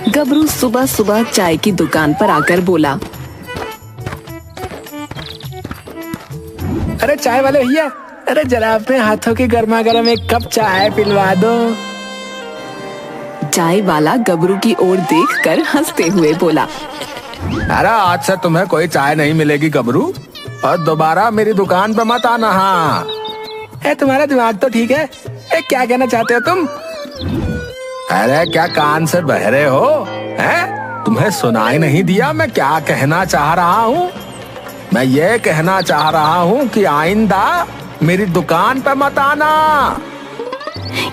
गबरू सुबह सुबह चाय की दुकान पर आकर बोला, अरे चाय वाले भैया, अरे जरा अपने हाथों की गर्मा गर्म एक कप चाय पिलवा दो। चाय वाला गबरू की ओर देखकर हंसते हुए बोला, अरे आज से तुम्हें कोई चाय नहीं मिलेगी गबरू, और दोबारा मेरी दुकान पे मत आना। हाँ, तुम्हारा दिमाग तो ठीक है। क्या कहना चाहते हो तुम? अरे क्या कान से बहरे हो? हैं? तुम्हें सुनाई नहीं दिया मैं क्या कहना चाह रहा हूँ? मैं ये कहना चाह रहा हूँ कि आइंदा मेरी दुकान पे मत आना।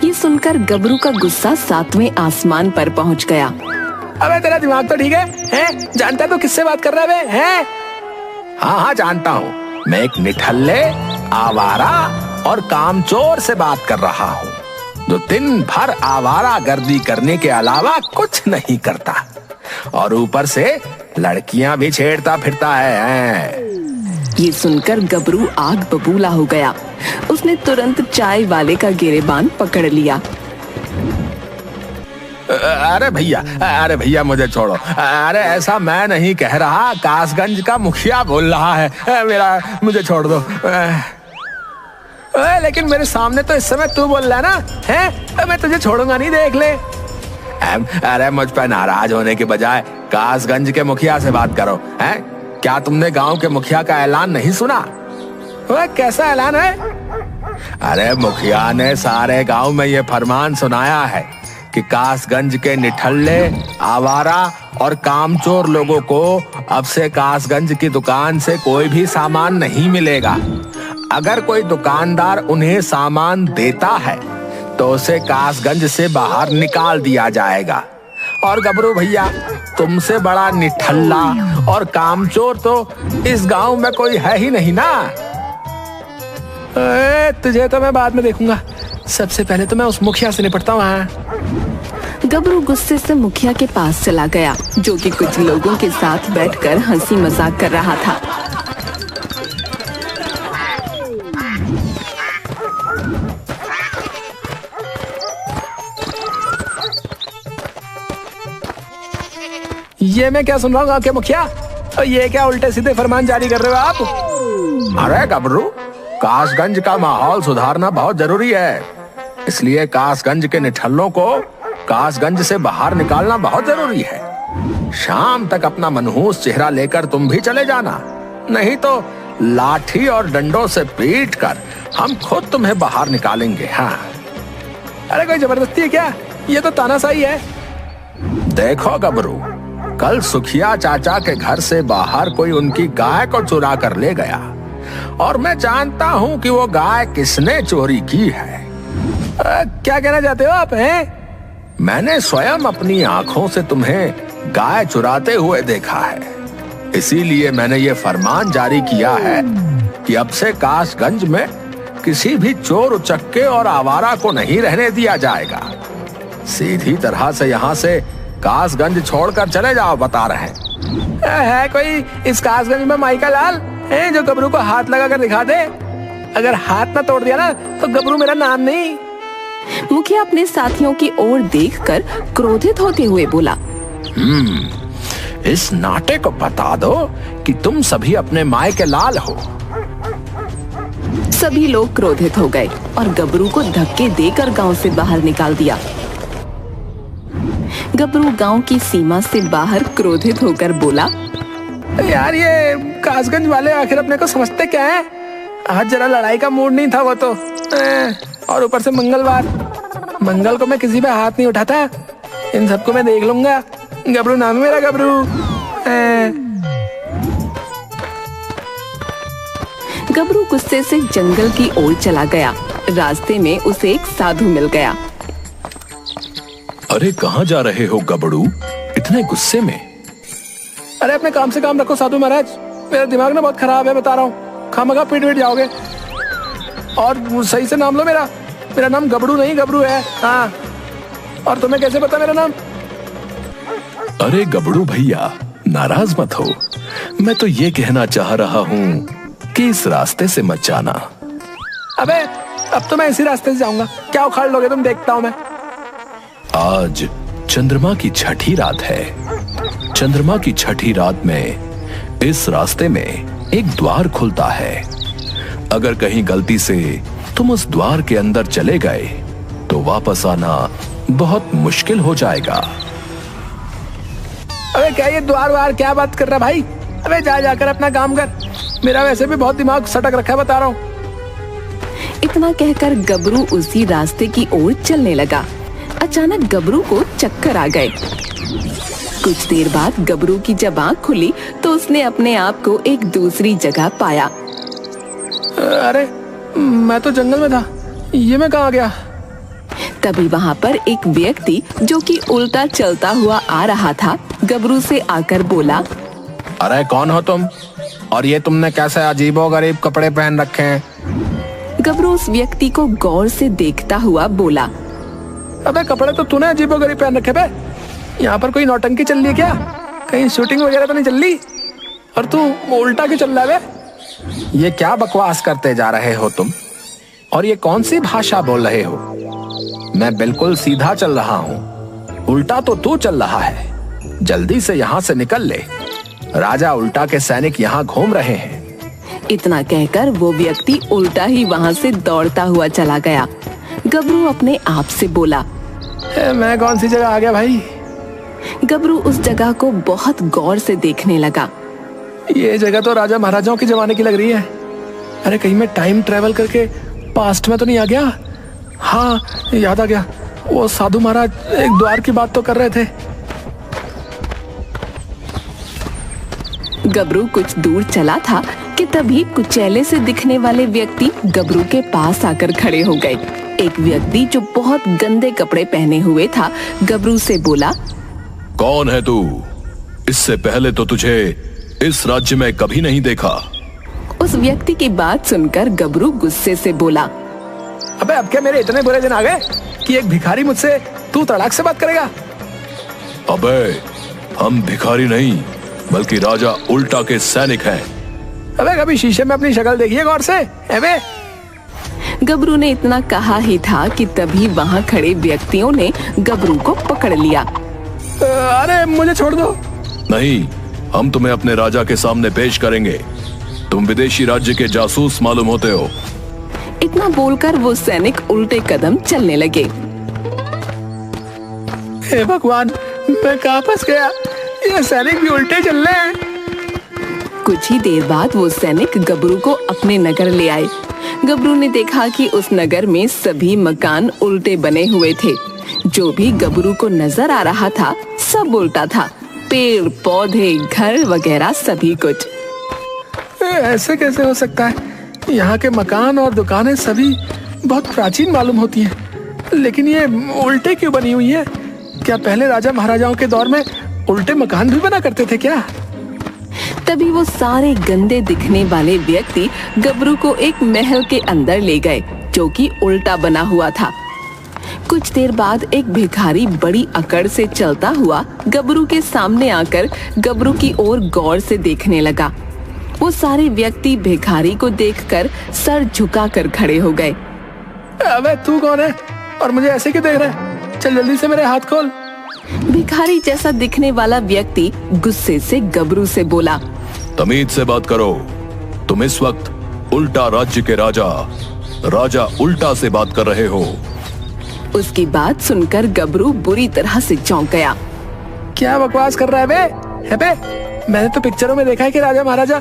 ये सुनकर गबरू का गुस्सा 7वें आसमान पर पहुंच गया। अबे तेरा दिमाग तो ठीक है? हैं? जानता तो किससे बात कर रहा है? हैं? हाँ जानता हूँ, मैं एक निठल्ले, आवारा और कामचोर से बात कर रहा हूँ, जो दिन भर आवारा गर्दी करने के अलावा कुछ नहीं करता और ऊपर से लड़कियां भी छेड़ता फिरता है। ये सुनकर गबरू आग बबूला हो गया। उसने तुरंत चाय वाले का गिरेबान पकड़ लिया। अरे भैया मुझे छोड़ो। अरे ऐसा मैं नहीं कह रहा, कासगंज का मुखिया बोल रहा है। मुझे छोड़ दो। लेकिन मेरे सामने तो इस समय तू बोल रहा है ना, है? मैं तुझे छोड़ूंगा नहीं, देख ले। अरे मुझ पर नाराज होने के बजाय कासगंज के मुखिया से बात करो। हैं? क्या तुमने गांव के मुखिया का ऐलान नहीं सुना? वह कैसा ऐलान है? अरे मुखिया ने सारे गांव में ये फरमान सुनाया है कि कासगंज के निठल्ले, आवारा और कामचोर लोगों को अब से कासगंज की दुकान से कोई भी सामान नहीं मिलेगा। अगर कोई दुकानदार उन्हें सामान देता है तो उसे कासगंज से बाहर निकाल दिया जाएगा। और गबरू भैया, तुमसे बड़ा निठल्ला और कामचोर तो इस गांव में कोई है ही नहीं ना। तुझे तो मैं बाद में देखूंगा, सबसे पहले तो मैं उस मुखिया से निपटता हूँ। गबरू गुस्से से मुखिया के पास चला गया, जो कि कुछ लोगों के साथ बैठकर हंसी मजाक कर रहा था। ये मैं क्या सुन रहा हूँ आपके मुखिया? ये क्या उल्टे सीधे फरमान जारी कर रहे हो आप? अरे गबरू, कासगंज का माहौल सुधारना बहुत जरूरी है, इसलिए कासगंज के निठल्लों को कासगंज से बाहर निकालना बहुत जरूरी है। शाम तक अपना मनहूस चेहरा लेकर तुम भी चले जाना, नहीं तो लाठी और डंडों से पीट कर हम खुद तुम्हें बाहर निकालेंगे। हाँ। अरे कोई जबरदस्ती है क्या? ये तो तानाशाही है। देखो गबरू, कल सुखिया चाचा के घर से बाहर कोई उनकी गाय को चुरा कर ले गया, और मैं जानता हूँ कि वो गाय किसने चोरी की है। क्या कहना चाहते हो आप? हैं? मैंने स्वयं अपनी आंखों से तुम्हें गाय चुराते हुए देखा है, इसीलिए मैंने ये फरमान जारी किया है कि अब से कासगंज में किसी भी चोर उचक्के और आवारा को नहीं रहने दिया जाएगा। सीधी तरह से यहाँ से कासगंज छोड़कर चले जाओ, बता रहे हैं। है कोई इस कासगंज में माई का लाल है जो गबरू को हाथ लगा कर दिखा दे? अगर हाथ ना तोड़ दिया ना तो गबरू मेरा नाम नहीं। मुखिया अपने साथियों की ओर देखकर क्रोधित होते हुए बोला, इस नाटे को बता दो कि तुम सभी अपने माई के लाल हो। सभी लोग क्रोधित हो गए और गबरू को धक्के देकर गांव से बाहर निकाल दिया। गबरू गांव की सीमा से बाहर क्रोधित होकर बोला, यार ये कासगंज वाले आखिर अपने को समझते क्या है? आज जरा लड़ाई का मूड नहीं था वो तो, और ऊपर से मंगल को मैं किसी पे हाथ नहीं उठाता। इन सबको मैं देख लूंगा। गबरू नाम है मेरा, गबरू। गबरू गुस्से से जंगल की ओर चला गया। रास्ते में उसे एक साधु मिल गया। अरे कहाँ जा रहे हो गबरू, इतने गुस्से में? अरे अपने काम से काम रखो साधु महाराज, मेरा दिमाग ना बहुत खराब है, बता रहा हूँ। खामखा पीट जाओगे। और सही से नाम लो मेरा नाम गबरू नहीं गबरू है। हाँ। और तुम्हें कैसे पता मेरा नाम? अरे गबरू भैया, नाराज मत हो, मैं तो ये कहना चाह रहा हूँ कि इस रास्ते से मत जाना। अबे अब तो मैं इसी रास्ते से जाऊंगा, क्या उखाड़ लोगे तुम? देखता हूँ मैं। आज चंद्रमा की छठी रात है। चंद्रमा की छठी रात में इस रास्ते में एक द्वार खुलता है। अगर कहीं गलती से तुम उस द्वार के अंदर चले गए तो वापस आना बहुत मुश्किल हो जाएगा। अबे क्या ये द्वार वार क्या बात कर रहा भाई? अबे जा जाकर अपना काम कर, मेरा वैसे भी बहुत दिमाग सटक रखा है, बता रहा हूँ। इतना कहकर गबरू उसी रास्ते की ओर चलने लगा। अचानक गबरू को चक्कर आ गए। कुछ देर बाद गबरू की जब आंख खुली तो उसने अपने आप को एक दूसरी जगह पाया। अरे मैं तो जंगल में था, ये मैं कहाँ गया? तभी वहाँ पर एक व्यक्ति जो कि उल्टा चलता हुआ आ रहा था गबरू से आकर बोला, अरे कौन हो तुम और ये तुमने कैसे अजीबोगरीब कपड़े पहन रखे हैं? गबरू उस व्यक्ति को गौर से देखता हुआ बोला, अबे कपड़े तो तूने अजीबोगरीब पहन रखे बे। यहाँ पर कोई नौटंकी चल रही है क्या? कहीं शूटिंग वगैरह तो नहीं चल रही? और तू उल्टा क्यों चल रहा है बे? ये क्या बकवास करते जा रहे हो तुम? और ये कौन सी भाषा बोल रहे हो? मैं बिल्कुल सीधा चल रहा हूँ, उल्टा तो तू चल रहा है। जल्दी से यहाँ से निकल ले, राजा उल्टा के सैनिक यहाँ घूम रहे हैं। इतना कहकर वो व्यक्ति उल्टा ही वहाँ से दौड़ता हुआ चला गया। गबरू अपने आप से बोला, मैं कौन सी जगह आ गया भाई? गबरू उस जगह को बहुत गौर से देखने लगा। ये जगह तो राजा महाराजाओं के जमाने की लग रही है। अरे कहीं मैं टाइम ट्रेवल करके पास्ट में तो नहीं आ गया? हाँ याद आ गया, वो साधु महाराज एक द्वार की बात तो कर रहे थे। गबरू कुछ दूर चला था कि तभी कुचैले से दिखने वाले व्यक्ति गबरू के पास आकर खड़े हो गए। एक व्यक्ति जो बहुत गंदे कपड़े पहने हुए था गबरू से बोला, कौन है तू? इससे पहले तो तुझे इस राज्य में कभी नहीं देखा। उस व्यक्ति की बात सुनकर गबरू गुस्से से बोला, अबे अब क्या मेरे इतने बुरे दिन आ गए कि एक भिखारी मुझसे तू तड़ाक से बात करेगा? अबे हम भिखारी नहीं बल्कि राजा उल्टा के सैनिक हैं। अबे कभी शीशे में अपनी शक्ल देखिए गौर से। अबे गबरू ने इतना कहा ही था कि तभी वहाँ खड़े व्यक्तियों ने गबरू को पकड़ लिया। अरे मुझे छोड़ दो। नहीं, हम तुम्हें अपने राजा के सामने पेश करेंगे। तुम विदेशी राज्य के जासूस मालूम होते हो। इतना बोलकर वो सैनिक उल्टे कदम चलने लगे। हे भगवान, मैं कहाँ फंस गया? ये सैनिक भी उल्टे चल रहे हैं। कुछ ही देर बाद वो सैनिक गबरू को अपने नगर ले आए। गबरू ने देखा कि उस नगर में सभी मकान उल्टे बने हुए थे। जो भी गबरू को नजर आ रहा था सब उल्टा था। पेड़ पौधे घर वगैरह सभी कुछ। ऐसे कैसे हो सकता है? यहाँ के मकान और दुकानें सभी बहुत प्राचीन मालूम होती हैं, लेकिन ये उल्टे क्यों बनी हुई है? क्या पहले राजा महाराजाओं के दौर में उल्टे मकान भी बना करते थे क्या? तभी वो सारे गंदे दिखने वाले व्यक्ति गबरू को एक महल के अंदर ले गए जो कि उल्टा बना हुआ था। कुछ देर बाद एक भिखारी बड़ी अकड़ से चलता हुआ गबरू के सामने आकर गबरू की ओर गौर से देखने लगा। वो सारे व्यक्ति भिखारी को देखकर सर झुकाकर खड़े हो गए। अबे तू कौन है और मुझे ऐसे क्यों देख रहा है? चल जल्दी से मेरे हाथ खोल। भिखारी जैसा दिखने वाला व्यक्ति गुस्से से गबरू से बोला, तमीज से बात करो। तुम इस वक्त उल्टा राज्य के राजा उल्टा से बात कर रहे हो। उसकी बात सुनकर गबरू बुरी तरह से चौंक गया। क्या बकवास कर रहा है बे? है बे? मैंने तो पिक्चरों में देखा है कि राजा महाराजा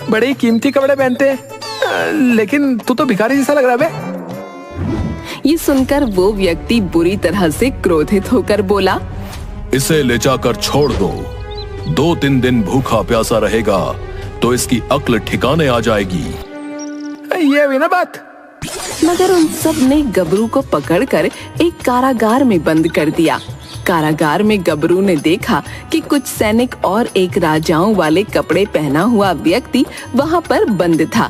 बड़े कीमती कपड़े पहनते हैं, लेकिन तू तो भिखारी जैसा लग रहा है बे। ये सुनकर वो व्यक्ति बुरी तरह से क्रोधित होकर बोला, इसे ले जाकर छोड़ दो। 2-3 दिन भूखा प्यासा रहेगा तो इसकी अक्ल ठिकाने आ जाएगी। ये भी ना बात। मगर उन सब ने गबरू को पकड़कर एक कारागार में बंद कर दिया। कारागार में गबरू ने देखा कि कुछ सैनिक और एक राजाओं वाले कपड़े पहना हुआ व्यक्ति वहाँ पर बंद था।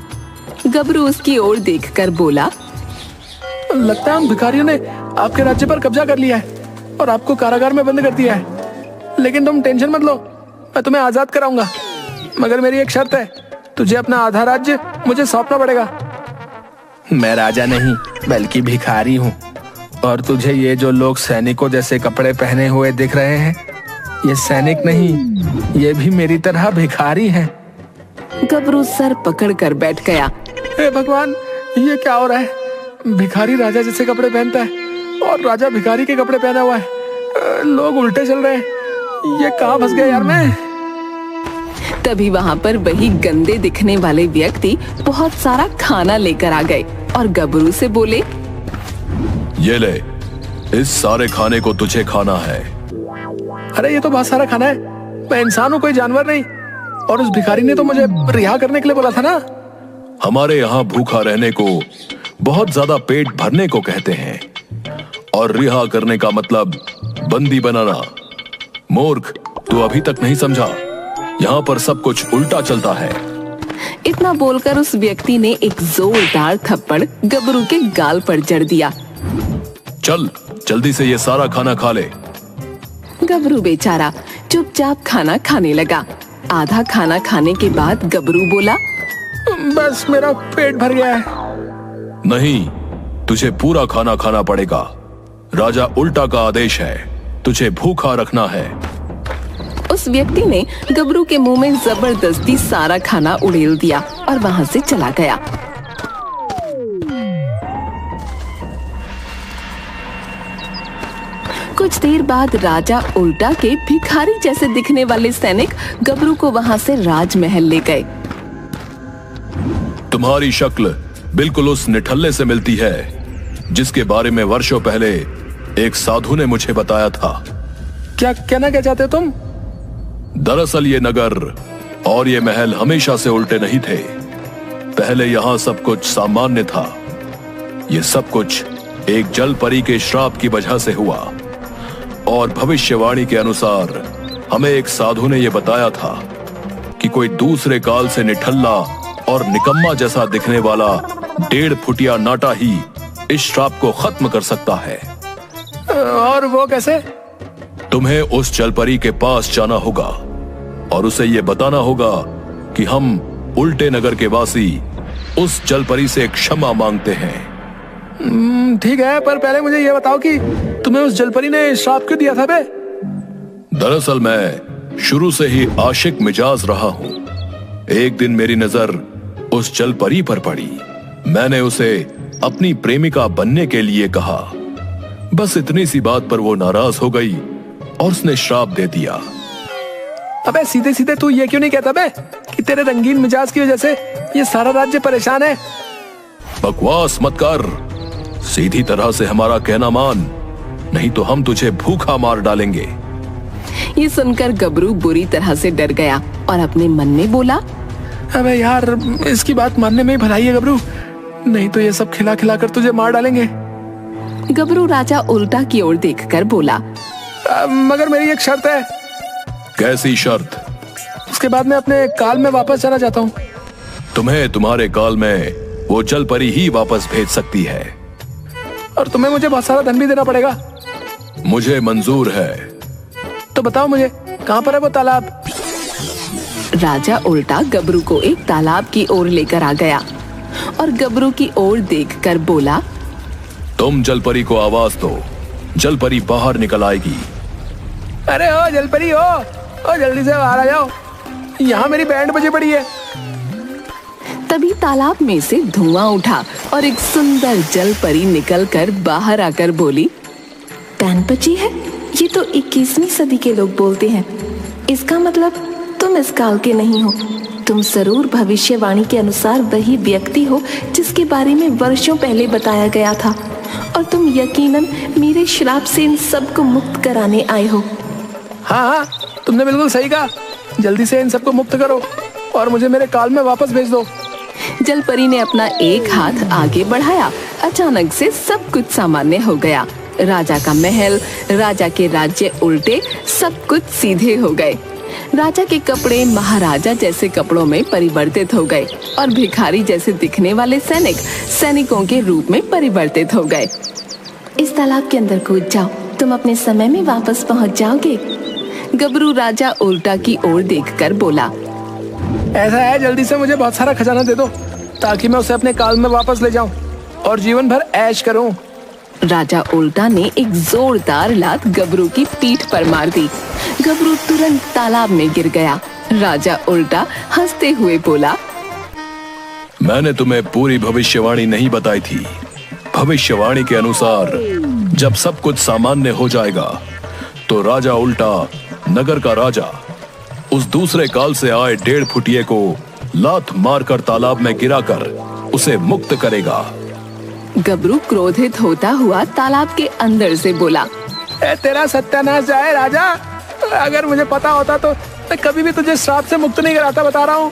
गबरू उसकी ओर देखकर बोला, लगता है उन भिखारियों ने आपके राज्य पर कब्जा कर लिया है और आपको कारागार में बंद कर दिया है। लेकिन तुम टेंशन मत लो, मैं तुम्हें आजाद कराऊंगा। मगर मेरी एक शर्त है, तुझे अपना आधा राज्य मुझे सौंपना पड़ेगा। मैं राजा नहीं बल्कि भिखारी हूँ, और तुझे ये जो लोग सैनिकों जैसे कपड़े पहने हुए दिख रहे हैं, ये सैनिक नहीं, ये भी मेरी तरह भिखारी हैं। गबरू सर पकड़कर बैठ गया। हे भगवान, ये क्या हो रहा है? भिखारी राजा जैसे कपड़े पहनता है और राजा भिखारी के कपड़े पहना हुआ है। लोग उल्टे चल रहे हैं। ये कहाँ फंस गया यार मैं? तभी वहाँ पर वही गंदे दिखने वाले व्यक्ति बहुत सारा खाना लेकर आ गए और गबरू से बोले, ये ले, इस सारे खाने को तुझे खाना है। अरे ये तो बहुत सारा खाना है। मैं इंसान हूँ, कोई जानवर नहीं। और उस भिखारी ने तो मुझे रिहा करने के लिए बोला था ना। हमारे यहाँ भूखा रहने को बहुत ज्यादा पेट भरने को कहते हैं, और रिहा करने का मतलब बंदी बनाना। मूर्ख, तू अभी तक नहीं समझा? यहाँ पर सब कुछ उल्टा चलता है। इतना बोलकर उस व्यक्ति ने एक जोरदार थप्पड़ गबरू के गाल पर जड़ दिया। चल, जल्दी से ये सारा खाना खा ले। गबरू बेचारा चुपचाप खाना खाने लगा। आधा खाना खाने के बाद गबरू बोला, बस मेरा पेट भर गया है। नहीं, तुझे पूरा खाना खाना पड़ेगा। राजा उल्टा का आदेश है, तुझे भूखा रखना है। उस व्यक्ति ने गबरू के मुंह में जबरदस्ती सारा खाना उड़ेल दिया और वहां से चला गया। कुछ देर बाद राजा उल्टा के भिखारी जैसे दिखने वाले सैनिक गबरू को वहां से राजमहल ले गए। तुम्हारी शक्ल बिल्कुल उस निठल्ले से मिलती है जिसके बारे में वर्षों पहले एक साधु ने मुझे बताया था। क्या कहना क्या चाहते हो तुम? दरअसल ये नगर और ये महल हमेशा से उल्टे नहीं थे। पहले यहाँ सब कुछ सामान्य था। ये सब कुछ एक जल परी के श्राप की वजह से हुआ, और भविष्यवाणी के अनुसार हमें एक साधु ने यह बताया था कि कोई दूसरे काल से निठल्ला और निकम्मा जैसा दिखने वाला 1.5 फुटिया नाटा ही इस श्राप को खत्म कर सकता है। और वो कैसे? तुम्हें उस जलपरी के पास जाना होगा और उसे यह बताना होगा कि हम उल्टे नगर के वासी उस जलपरी से क्षमा मांगते हैं। ठीक है, पर पहले मुझे ये बताओ कि तुम्हें उस जलपरी ने श्राप क्यों दिया था बे? दरअसल मैं शुरू से ही आशिक मिजाज रहा हूं। एक दिन मेरी नजर उस जलपरी पर पड़ी। मैंने उसे अपनी प्रेमिका बनने के लिए कहा। बस इतनी सी बात पर वो नाराज हो गई और उसने श्राप दे दिया। अबे सीधे सीधे तू ये क्यों नहीं कहता बे कि तेरे रंगीन मिजाज की वजह से ये सारा राज्य परेशान है? बकवास मत कर, सीधी तरह से हमारा कहना मान, नहीं तो हम तुझे भूखा मार डालेंगे। ये सुनकर गबरू बुरी तरह से डर गया और अपने मन में बोला, अबे यार, इसकी बात मानने में ही भलाई है गबरू, नहीं तो ये सब खिला खिला कर तुझे मार डालेंगे। गबरू राजा उल्टा की ओर देखकर बोला, मगर मेरी एक शर्त है। कैसी शर्त? उसके बाद मैं अपने काल में वापस जाना चाहता हूँ। तुम्हें तुम्हारे काल में वो जलपरी ही वापस भेज सकती है, और तुम्हें मुझे बहुत सारा धन भी देना पड़ेगा। मुझे मंजूर है। तो बताओ मुझे, कहाँ पर है वो तालाब? राजा उल्टा गबरू को एक तालाब की ओर लेकर आ गया और गबरू की ओर देखकर बोला, तुम जलपरी को आवाज दो, जलपरी बाहर निकल आएगी। अरे ओ जलपरी ओ जल्दी से बाहर आ जाओ, यहाँ मेरी बैंड बजे पड़ी है। तभी तालाब में से धुआं उठा और एक सुंदर जलपरी निकलकर बाहर आकर बोली, बैंड बजी है? ये तो 21वीं सदी के लोग बोलते हैं। इसका मतलब तुम इस काल के नहीं हो। तुम जरूर भविष्यवाणी के अनुसार वही व्यक्ति हो जिसके बारे में वर्षों पहले बताया गया था, और तुम यकीनन मेरे श्राप से इन सबको मुक्त कराने आए हो। हाँ, तुमने बिल्कुल सही कहा। जल्दी से इन सबको मुक्त करो और मुझे मेरे काल में वापस भेज दो। जलपरी ने अपना एक हाथ आगे बढ़ाया। अचानक से सब कुछ सामान्य हो गया। राजा का महल, राजा के राज्य उल्टे, सब कुछ सीधे हो गए। राजा के कपड़े महाराजा जैसे कपड़ों में परिवर्तित हो गए और भिखारी जैसे दिखने वाले सैनिक सैनिकों के रूप में परिवर्तित हो गए। इस तालाब के अंदर कूद जाओ, तुम अपने समय में वापस पहुंच जाओगे। गबरू राजा उल्टा की ओर देखकर बोला, ऐसा है, जल्दी से मुझे बहुत सारा खजाना दे दो ताकि मैं उसे अपने काल में वापस ले जाऊं और जीवन भर ऐश करूं। राजा उल्टा ने एक जोरदार लात गबरू की पीठ पर मार दी। गबरू तुरंत तालाब में गिर गया। राजा उल्टा हंसते हुए बोला, मैंने तुम्हें पूरी भविष्यवाणी नहीं बताई थी। भविष्यवाणी के अनुसार जब सब कुछ सामान्य हो जाएगा तो राजा उल्टा, नगर का राजा, उस दूसरे काल से आए 1.5 फुटिये को लात मारकर तालाब में गिराकर उसे मुक्त करेगा। गबरू क्रोधित होता हुआ तालाब के अंदर से बोला, तेरा सत्यानाश जाए राजा। अगर मुझे पता होता तो मैं कभी भी तुझे श्राप से मुक्त नहीं कराता, बता रहा हूँ।